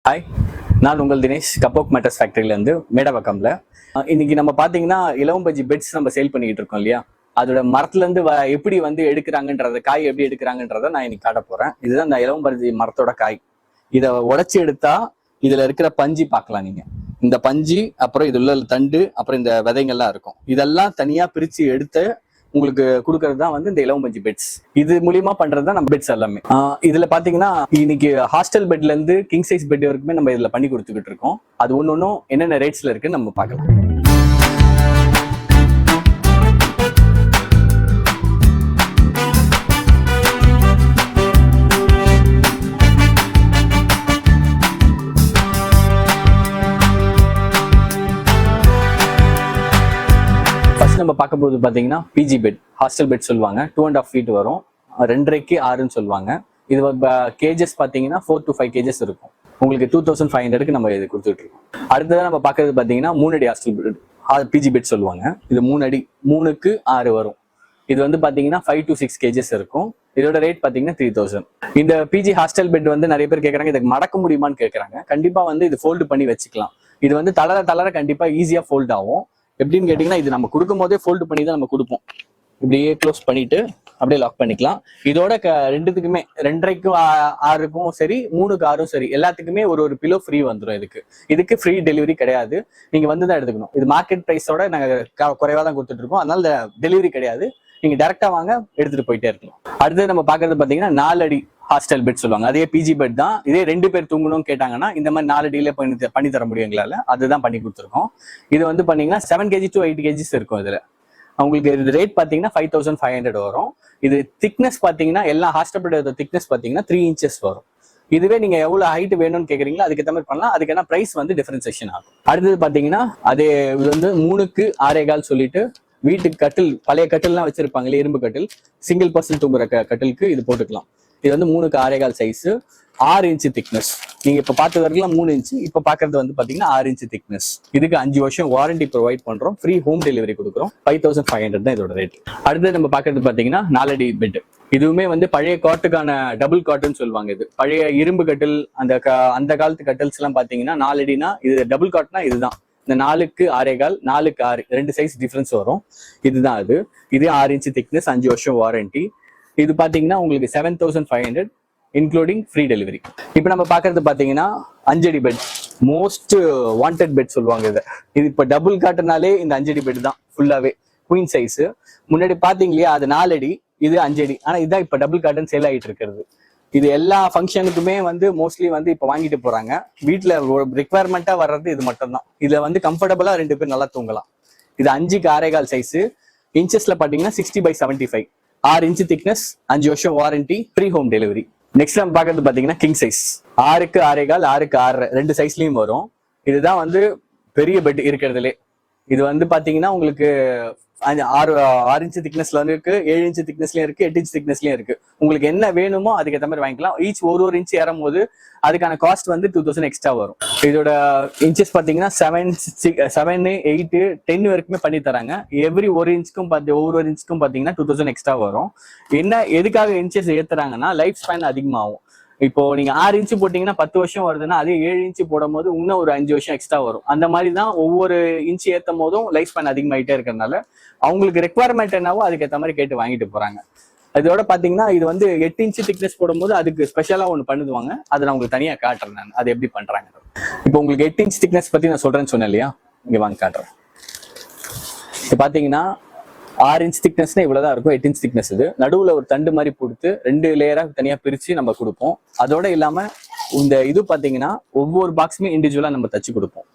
Hi, நான் உங்கள் Dinesh கப்போக் matters ஃபேக்டரியிலேருந்து மேடவாக்கம்ல. இன்னைக்கு நம்ம பார்த்தீங்கன்னா இலவம் பஜ்ஜி பெட்ஸ் நம்ம சேல் பண்ணிக்கிட்டு இருக்கோம் இல்லையா? அதோட மரத்துலேருந்து எப்படி எடுக்கிறாங்கன்றத, காய் எப்படி எடுக்கிறாங்கன்றத நான் இன்னைக்கு காட்ட போகிறேன். இதுதான் இந்த இலவம் பஜ்ஜி மரத்தோட காய். இதை உடைச்சி எடுத்தா இதில் இருக்கிற பஞ்சு பார்க்கலாம் நீங்கள். இந்த பஞ்சு, அப்புறம் இது உள்ள தண்டு, அப்புறம் இந்த விதைங்கள்லாம் இருக்கும். இதெல்லாம் தனியாக பிரித்து எடுத்து உங்களுக்கு கொடுக்கறது தான் இந்த இலவம் பஞ்சு பெட்ஸ். இது மூலியமா பண்றது தான் நம்ம பெட்ஸ் எல்லாமே. இதுல பாத்தீங்கன்னா இன்னைக்கு ஹாஸ்டல் பெட்ல இருந்து கிங் சைஸ் பெட் வரைக்குமே நம்ம இதுல பண்ணி கொடுத்துக்கிட்டு இருக்கோம். அது ஒன்னொன்னும் என்னென்ன ரேட்ஸ்ல இருக்குன்னு நம்ம பார்க்கலாம். நம்ம பார்க்க போது பாத்தீங்கன்னா பிஜி பெட், ஹாஸ்டல் பெட் சொல்லுவாங்க. 2.5 feet வரும், 2.5க்கு 6ன்னு சொல்லுவாங்க. இது கேஜஸ் பாத்தீங்கன்னா 4 to 5 கேஜஸ் இருக்கும். உங்களுக்கு 2500க்கு நம்ம இது கொடுத்துட்டு இருக்கோம். அடுத்ததான் நம்ம பார்க்கறது பாத்தீங்கன்னா 3 அடி ஹாஸ்டல் பெட், பிஜி பெட் சொல்லுவாங்க. இது 3 அடி, 3க்கு 6 வரும். இது பாத்தீங்கன்னா 5 to 6 கேஜஸ் இருக்கும். இதோட ரேட் பாத்தீங்கன்னா 3000. இந்த பிஜி ஹாஸ்டல் பெட் நிறைய பேர் கேட்கறாங்க, இதுக்கு மடக்க முடியுமான்னு கேட்கறாங்க. கண்டிப்பா இது ஃபோல்டு பண்ணி வச்சுக்கலாம். இது தளர கண்டிப்பா ஈஸியா ஃபோல்ட் ஆகும். எப்படின்னு கேட்டீங்கன்னா, இது நம்ம கொடுக்கும் போதே ஃபோல்டு பண்ணி தான் நம்ம கொடுப்போம். இப்படியே க்ளோஸ் பண்ணிட்டு அப்படியே லாக் பண்ணிக்கலாம். இதோட ரெண்டுத்துக்குமே 2.5க்கும் 6க்கும் சரி, 3க்கு 6ம் சரி, எல்லாத்துக்குமே ஒரு பிலோ ஃப்ரீ வந்துடும். இதுக்கு ஃப்ரீ டெலிவரி கிடையாது. நீங்க தான் எடுத்துக்கணும். இது மார்க்கெட் பிரைஸோட நாங்க குறைவா தான் கொடுத்துட்டு இருக்கோம். அதனால டெலிவரி கிடையாது. நீங்க டைரக்டா வாங்க, எடுத்துட்டு போயிட்டே இருக்கலாம். அடுத்தது நம்ம பாக்குறது பாத்தீங்கன்னா 4 அடி ஹாஸ்டல் பெட் சொல்லுவாங்க. அதே பிஜி பெட் தான். இதே 2 பேர் தூங்கணும்னு கேட்டாங்கன்னா இந்த மாதிரி 4 அடியில பண்ணி தர முடியும் எங்களால. அதுதான் பண்ணி கொடுத்துருக்கோம். இது பாத்தீங்கன்னா 7 kg to 8 kg இருக்கும். இதுல உங்களுக்கு இது ரேட் பாத்தீங்கன்னா 5500 வரும். இது திக்னஸ் பாத்தீங்கன்னா எல்லா ஹாஸ்டல் பெட் திக்னஸ் பாத்தீங்கன்னா 3 inches வரும். இதுவே நீங்க எவ்வளவு ஹைட் வேணும்னு கேக்குறீங்களோ அதுக்கு ஏற்ற மாதிரி பண்ணலாம். அதுக்கான பிரைஸ் டிஃபரன்சியேஷன் ஆகும். அடுத்தது பாத்தீங்கன்னா அதே இது 3க்கு 6.25 சொல்லிட்டு வீட்டுக்கு கட்டில், பழைய கட்டில்லாம் வச்சிருப்பாங்களே, இரும்பு கட்டில், சிங்கிள் பர்சன் தூங்குற கட்டிலுக்கு இது போட்டுக்கலாம். இது 3க்கு 6.25 சைஸ், 6 inch திக்னஸ். நீங்க இப்ப பார்த்தது வரைக்கும் 3 inch, இப்ப பாக்குறது பாத்தீங்கன்னா 6 inch திக்னஸ். இதுக்கு 5 வருஷம் வாரண்டி ப்ரொவைட் பண்றோம். ஃப்ரீ ஹோம் டெலிவரி கொடுக்குறோம். 5500 தான் இதோட ரேட். அடுத்து நம்ம பாக்குறது பாத்தீங்கன்னா 4 அடி பெட். இதுவுமே பழைய காட்டுக்கான டபுள் காட்டுன்னு சொல்லுவாங்க. இது பழைய இரும்பு கட்டில், அந்த காலத்து கட்டில்ஸ் எல்லாம் பாத்தீங்கன்னா 4 அடினா இது டபுள் காட்னா இதுதான். இந்த 4க்கு 6.25, 4க்கு 6, 2 சைஸ் டிஃபரன்ஸ் வரும். இதுதான் அது. இது 6 inch திக்னஸ், 5 வருஷம் வாரண்டி. இது பாத்தீங்கன்னா உங்களுக்கு 7500 இன்க்ளூடிங் ஃப்ரீ டெலிவரி. இப்போ நம்ம பாக்குறது பாத்தீங்கன்னா 5 அடி பெட், மோஸ்ட் வாண்டட் பெட் சொல்லுவாங்க. இது இப்ப டபுள் காட்டுனாலே இந்த 5 அடி பெட் தான் ஃபுல்லாவே குயின் சைஸ். முன்னாடி பாத்தீங்க இல்லையா, அது 4 அடி, இது 5 அடி. ஆனா இதுதான் இப்ப டபுள் காட்டன் சேல் ஆகிட்டு இருக்கிறது. இது எல்லா ஃபங்க்ஷனுக்குமே மோஸ்ட்லி இப்ப வாங்கிட்டு போறாங்க. வீட்டுல ரிக்வயர்மெண்டா வர்றது இது மட்டும் தான். இதுல கம்ஃபர்டபுளா 2 பேர் நல்லா தூங்கலாம். இது 5க்கு 6.25 சைஸ். இன்ச்சஸ்ல பாத்தீங்கன்னா 60/75, 6 inch திக்னஸ், 5 வருஷம் warranty, free home delivery. Next நம்ம பாக்குறது பாத்தீங்கன்னா கிங் சைஸ், 6க்கு 6.25, 6க்கு 6, 2 சைஸ்லயும் வரும். இதுதான் பெரிய பெட் இருக்கிறதுலே. இது பாத்தீங்கன்னா உங்களுக்கு 6 inch திக்னஸ்ல இருக்கு, 7 inch திக்னஸ்லயும் இருக்கு, 8 inch திக்னஸ்லயும் இருக்கு. உங்களுக்கு என்ன வேணுமோ அதுக்கு ஏற்ற மாதிரி வாங்கிக்கலாம். ஈச் ஒரு inch ஏறும் போது அதுக்கான காஸ்ட் 2000 எக்ஸ்ட்ரா வரும். இதோட இன்ச்சஸ் பாத்தீங்கன்னா 7, 8, 10 வரைக்குமே பண்ணி தராங்க. ஒவ்வொரு இன்ச்சுக்கும் பாத்தீங்கன்னா 2000 எக்ஸ்ட்ரா வரும். எதுக்காக இன்ச்சஸ் ஏத்துறாங்கன்னா லைஃப் ஸ்பேன் அதிகமாகும். இப்போ நீங்க 6 inch போட்டீங்கன்னா 10 வருஷம் வருதுன்னா, அதே 7 inch போடும் போது இன்னும் ஒரு 5 வருஷம் எக்ஸ்ட்ரா வரும். அந்த மாதிரி தான் ஒவ்வொரு இன்ச் ஏற்றும் போதும் லைஃப் ஸ்பேன் அதிகமாயிட்டே இருக்கிறதுனால அவங்களுக்கு ரெக்குவயர்மெண்ட் என்னவோ அதுக்கு ஏற்ற மாதிரி கேட்டு வாங்கிட்டு போறாங்க. அதோட பாத்தீங்கன்னா இது 8 inch திக்னஸ் போடும்போது அதுக்கு ஸ்பெஷலா ஒன்று பண்ணுவாங்க. அதை நான் உங்களுக்கு தனியா காட்டுறேன். நான் அது எப்படி பண்றாங்க. இப்போ உங்களுக்கு 8 inch திக்னஸ் பத்தி நான் சொன்னேன் இல்லையா, இங்க வாங்க காட்டுறேன். இப்போ பாத்தீங்கன்னா 6 inch திக்னஸ்னா இவ்வளவுதான் இருக்கும். 8 inch திக்னஸ். இது நடுவுல ஒரு தண்டு மாதிரி கொடுத்து 2 லேயரா தனியா பிரிச்சு நம்ம கொடுப்போம். அதோட இல்லாம இந்த இது பாத்தீங்கன்னா ஒவ்வொரு பாக்ஸுமே இண்டிவிஜுவலா நம்ம தச்சு கொடுப்போம்.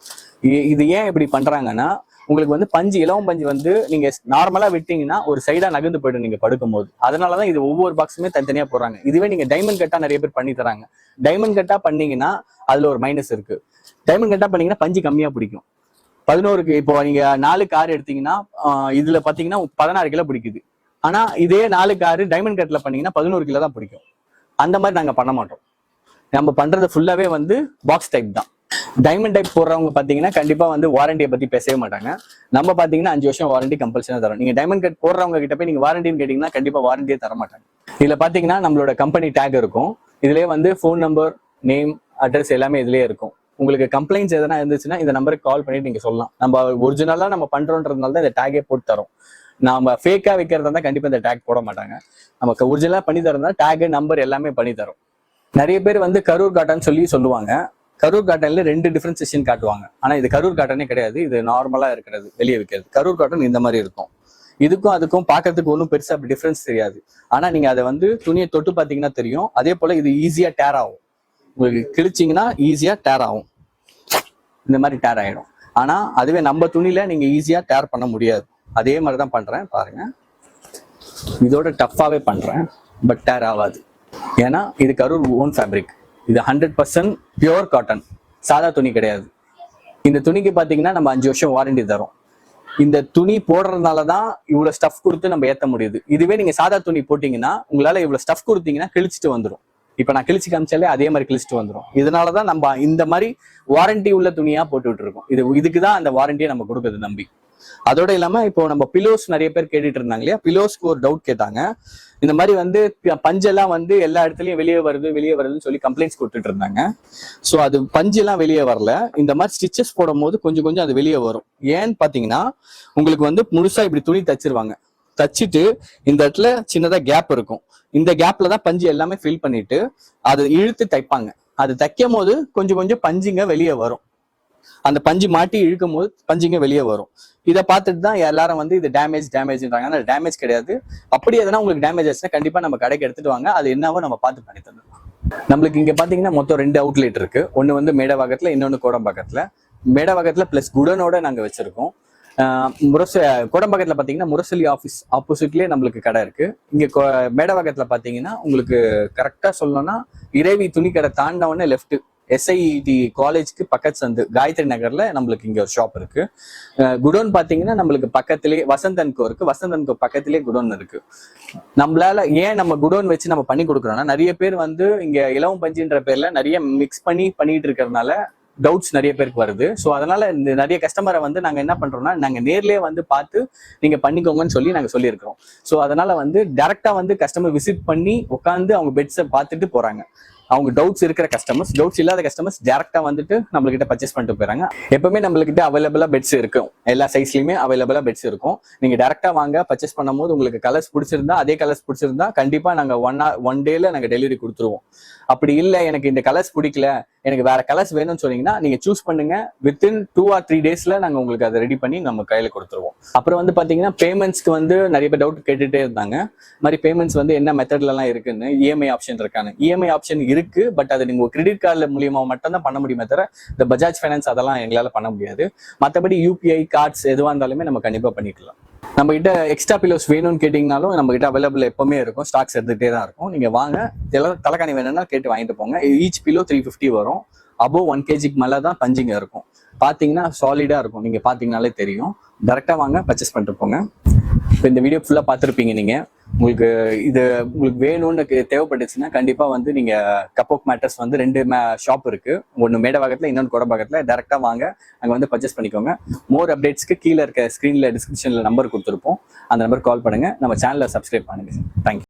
இது ஏன் இப்படி பண்றாங்கன்னா, உங்களுக்கு பஞ்சு, இலவம் பஞ்சு நீங்க நார்மலா விட்டீங்கன்னா ஒரு சைடா நகர்ந்து போயிடும் நீங்க படுக்கும் போது. அதனாலதான் இது ஒவ்வொரு பாக்ஸுமே தனித்தனியா போடுறாங்க. இதுவே நீங்க டைமண்ட் கட்டா நிறைய பேர் பண்ணி தராங்க. டைமண்ட் கட்டா பண்ணீங்கன்னா அதுல ஒரு மைனஸ் இருக்கு. டைமண்ட் கட்டா பண்ணீங்கன்னா பஞ்சு கம்மியா பிடிக்கும். 11க்கு இப்போ நீங்க 4க்கு 6 எடுத்தீங்கன்னா இதுல பாத்தீங்கன்னா 16 கிலோ பிடிக்குது. ஆனா இதே 4க்கு 6 டைமண்ட் கட்ல பண்ணீங்கன்னா 11 கிலோ தான் பிடிக்கும். அந்த மாதிரி நாங்க பண்ண மாட்டோம். நம்ம பண்றது ஃபுல்லாவே பாக்ஸ் டைப் தான். டைமண்ட் டைப் போடுறவங்க பாத்தீங்கன்னா கண்டிப்பா வாரண்டியை பத்தி பேசவே மாட்டாங்க. நம்ம பாத்தீங்கன்னா 5 வருஷம் வாரண்டி கம்பல்சரியா தரோம். நீங்க டைமண்ட் கட் போடுறவங்க கிட்ட போய் நீங்க வாரண்டின்னு கேட்டீங்கன்னா கண்டிப்பா வாரண்டியே தர மாட்டாங்க. இதுல பாத்தீங்கன்னா நம்மளோட கம்பெனி டேக் இருக்கும். இதுலயே ஃபோன் நம்பர், நேம், அட்ரஸ் எல்லாமே இதுலயே இருக்கும். உங்களுக்கு கம்ப்ளைண்ட்ஸ் எதனா இருந்துச்சுன்னா இந்த நம்பருக்கு கால் பண்ணிட்டு நீங்க சொல்லலாம். நம்ம ஒரிஜினலா நம்ம பண்றோன்றதுனால தான் இந்த டேகே போட்டு தரோம். நாம ஃபேக்கா வைக்கிறதா இருந்தா கண்டிப்பா இந்த டேக் போட மாட்டாங்க. நமக்கு ஒரிஜினலா பண்ணி தரதா டேக் நம்பர் எல்லாமே பண்ணி தரும். நிறைய பேர் வந்து கரூர் காட்டன் சொல்லுவாங்க. கரூர் காட்டன்ல 2 டிஃபரன்சியேஷன் காட்டுவாங்க. ஆனா இது கரூர் காட்டனே கிடையாது. இது நார்மலா இருக்கிறது வெளியே விற்கிறது. கரூர் காட்டன் இந்த மாதிரி இருக்கும். இதுக்கும் அதுக்கும் பார்க்கறதுக்கு ஒன்றும் பெருசா அப்படி டிஃபரன்ஸ் தெரியாது. ஆனா நீங்க அதை வந்து துணியை தொட்டு பார்த்தீங்கன்னா தெரியும். அதே போல இது ஈஸியா டேர் ஆகும். உங்களுக்கு கிழிச்சிங்கன்னா ஈஸியா டேர் ஆகும். இந்த மாதிரி டேர் ஆயிடும். ஆனா அதுவே நம்ம துணியில நீங்க ஈஸியா டேர் பண்ண முடியாது. அதே மாதிரிதான் பண்றேன் பாருங்க. இதோட டஃப்பாவே பண்றேன், பட் டேர் ஆகாது. ஏன்னா இது கரூர் ஓன் ஃபேப்ரிக். இது 100% பியூர் காட்டன், சாதா துணி கிடையாது. இந்த துணிக்கு பாத்தீங்கன்னா நம்ம 5 வருஷம் வாரண்டி தரோம். இந்த துணி போடுறதுனாலதான் இவ்வளவு ஸ்டஃப் கொடுத்து நம்ம ஏத்த முடியுது. இதுவே நீங்க சாதா துணி போட்டீங்கன்னா உங்களால இவ்வளவு ஸ்டஃப் கொடுத்தீங்கன்னா கிழிச்சிட்டு வந்துடும். இப்ப நான் கிழிச்சு காமிச்சாலே அதே மாதிரி கிழிச்சிட்டு வந்துடும். இதனாலதான் நம்ம இந்த மாதிரி வாரண்டி உள்ள துணியா போட்டுட்டு இருக்கோம். இதுக்குதான் அந்த வாரண்டியை நம்ம கொடுக்குறது நம்பி. அதோட இல்லாம இப்போ நம்ம பிலோஸ் நிறைய பேர் கேட்டுட்டு இருந்தாங்க இல்லையா, பிலோஸ்க்கு ஒரு டவுட் கேட்டாங்க. இந்த மாதிரி வந்து பஞ்செல்லாம் வந்து எல்லா இடத்துலயும் வெளியே வருதுன்னு சொல்லி கம்ப்ளைண்ட்ஸ் கொடுத்துட்டு இருந்தாங்க. ஸோ அது பஞ்செல்லாம் வெளியே வரல. இந்த மாதிரி ஸ்டிச்சஸ் போடும் போது கொஞ்சம் கொஞ்சம் அது வெளியே வரும். ஏன்னு பாத்தீங்கன்னா உங்களுக்கு வந்து முழுசா இப்படி துணி தச்சிருவாங்க. தச்சுட்டு இந்த இடத்துல சின்னதா கேப் இருக்கும். இந்த கேப்ல தான் பஞ்சு எல்லாமே ஃபில் பண்ணிட்டு அதை இழுத்து தைப்பாங்க. அது தைக்கும் போது கொஞ்சம் கொஞ்சம் பஞ்சுங்க வெளியே வரும். அந்த பஞ்சு மாட்டி இழுக்கும் போது பஞ்சுங்க வெளியே வரும். இதை பார்த்துட்டு தான் எல்லாரும் வந்து இது டேமேஜ்ன்றாங்க. ஆனால் டேமேஜ் கிடையாது. அப்படி எதனா உங்களுக்கு டேமேஜ் ஆச்சுன்னா கண்டிப்பா நம்ம கடைக்கு எடுத்துட்டு வாங்க. அது என்னவோ நம்ம பார்த்து பண்ணி தந்துடலாம். நம்மளுக்கு இங்க பாத்தீங்கன்னா மொத்தம் 2 அவுட்லெட் இருக்கு. ஒன்னு வந்து மேடவாக்கத்துல, இன்னொன்னு கோடம்பாக்கத்துல. மேடவாக்கத்துல பிளஸ் குடனோட நாங்க வச்சிருக்கோம். கோடம்பாக்கத்துல பாத்தீங்கன்னா முரசொலி ஆஃபீஸ் ஆப்போசிட்லயே நம்மளுக்கு கடை இருக்கு. இங்க மேடவாக்கத்துல பாத்தீங்கன்னா உங்களுக்கு கரெக்டா சொல்லணும்னா இறைவி துணி கடை தாண்டவொடனே லெஃப்ட் SIT காலேஜ்க்கு பக்கத்து சந்து காயத்ரி நகர்ல நம்மளுக்கு இங்க ஒரு ஷாப் இருக்கு. குடோன் பாத்தீங்கன்னா நம்மளுக்கு பக்கத்திலேயே வசந்தன்கோ இருக்கு. வசந்தன்கோ பக்கத்திலேயே குடோன் இருக்கு. நம்மளால ஏன் நம்ம குடோன் வச்சு நம்ம பண்ணி கொடுக்குறோம்னா, நிறைய பேர் வந்து இங்க இலவம் பஞ்சுன்ற பேர்ல நிறைய மிக்ஸ் பண்ணிட்டு இருக்கிறதுனால டவுட்ஸ் நிறைய பேருக்கு வருது. ஸோ அதனால இந்த நிறைய கஸ்டமரை வந்து நாங்க என்ன பண்றோம்னா, நாங்க நேர்லயே வந்து பார்த்து நீங்க பண்ணிக்கோங்கன்னு சொல்லி நாங்க சொல்லியிருக்கிறோம். ஸோ அதனால வந்து டைரக்டா வந்து கஸ்டமர் விசிட் பண்ணி உட்காந்து அவங்க பெட்ஸை பார்த்துட்டு போறாங்க. அவங்க டவுட்ஸ் இருக்கிற கஸ்டமர்ஸ், டவுட்ஸ் இல்லாத கஸ்டமர்ஸ் டைரக்டா வந்துட்டு நம்மகிட்ட பர்ச்சேஸ் பண்ணிட்டு போயிறாங்க. எப்பவுமே நம்மகிட்ட அவைலபிளா பெட்ஸ் இருக்கும். எல்லா சைஸ்லயுமே அவைலபிளா பெட்ஸ் இருக்கும். நீங்க டைரக்டா வாங்க பர்ச்சேஸ் பண்ணும்போது உங்களுக்கு கலர்ஸ் பிடிச்சிருந்தா, அதே கலர்ஸ் பிடிச்சிருந்தா கண்டிப்பா நாங்க ஒன் டேல நாங்க டெலிவரி கொடுத்துருவோம். அப்படி இல்லை எனக்கு இந்த கலர்ஸ் பிடிக்கல, எனக்கு வேற கலர்ஸ் வேணும்னு சொன்னீங்கன்னா நீங்க சூஸ் பண்ணுங்க. வித்தின் 2 or 3 டேஸ்ல நாங்க உங்களுக்கு அதை ரெடி பண்ணி நம்ம கையில கொடுத்துருவோம். அப்புறம் வந்து பாத்தீங்கன்னா பேமெண்ட்ஸ்க்கு வந்து நிறைய பேர் டவுட் கேட்டுட்டே இருந்தாங்க. மாதிரி பேமெண்ட்ஸ் வந்து என்ன மெத்தட்ல எல்லாம் இருக்குன்னு. EMI ஆப்ஷன் இருக்கான்னு. EMI ஆப்ஷன் இருக்கு. பட் அது நீங்க கிரெடிட் கார்டுல மூலியமா மட்டும் தான் பண்ண முடியுமே தவிர இந்த பஜாஜ் ஃபைனான்ஸ் அதெல்லாம் எங்களால பண்ண முடியாது. மற்றபடி UPI கார்ட்ஸ் எதுவா இருந்தாலுமே நம்ம கண்டிப்பா பண்ணிக்கலாம். நம்ம கிட்ட எக்ஸ்ட்ரா பிலோஸ் வேணும்னு கேட்டீங்கனாலும் நம்ம கிட்ட அவைலபிள் எப்பவுமே இருக்கும். ஸ்டாக்ஸ் எடுத்துகிட்டே தான் இருக்கும். நீங்க வாங்க, தலைக்காணி வேணும்னா கேட்டு வாங்கிட்டு போங்க. ஈச் பிலோ 350 வரும். above 1 kg மேல தான் பஞ்சிங்க இருக்கும். பாத்தீங்கன்னா சாலிடா இருக்கும். நீங்க பாத்தீங்கன்னாலே தெரியும். டைரக்டா வாங்க பர்ச்சேஸ் பண்ணிட்டு போங்க. இப்போ இந்த வீடியோ ஃபுல்லா பார்த்துருப்பீங்க நீங்க. உங்களுக்கு வேணும்னு தேவைப்பட்டுச்சுன்னா கண்டிப்பா வந்து நீங்க கப்போக் மேட்டர்ஸ் வந்து 2 ஷாப் இருக்கு. ஒன்னு மேடவாக்கத்துல, இன்னொன்று கோடம்பாக்கத்துல. டைரக்டா வாங்க, அங்க வந்து பர்ச்சேஸ் பண்ணிக்கோங்க. மோர் அப்டேட்ஸ்க்கு கீழே இருக்க ஸ்கிரீன்ல டிஸ்கிரிப்ஷன்ல நம்பர் கொடுத்துருப்போம். அந்த நம்பர் கால் பண்ணுங்க. நம்ம சேனலை சப்ஸ்கிரைப் பண்ணுங்க. தேங்க்யூ.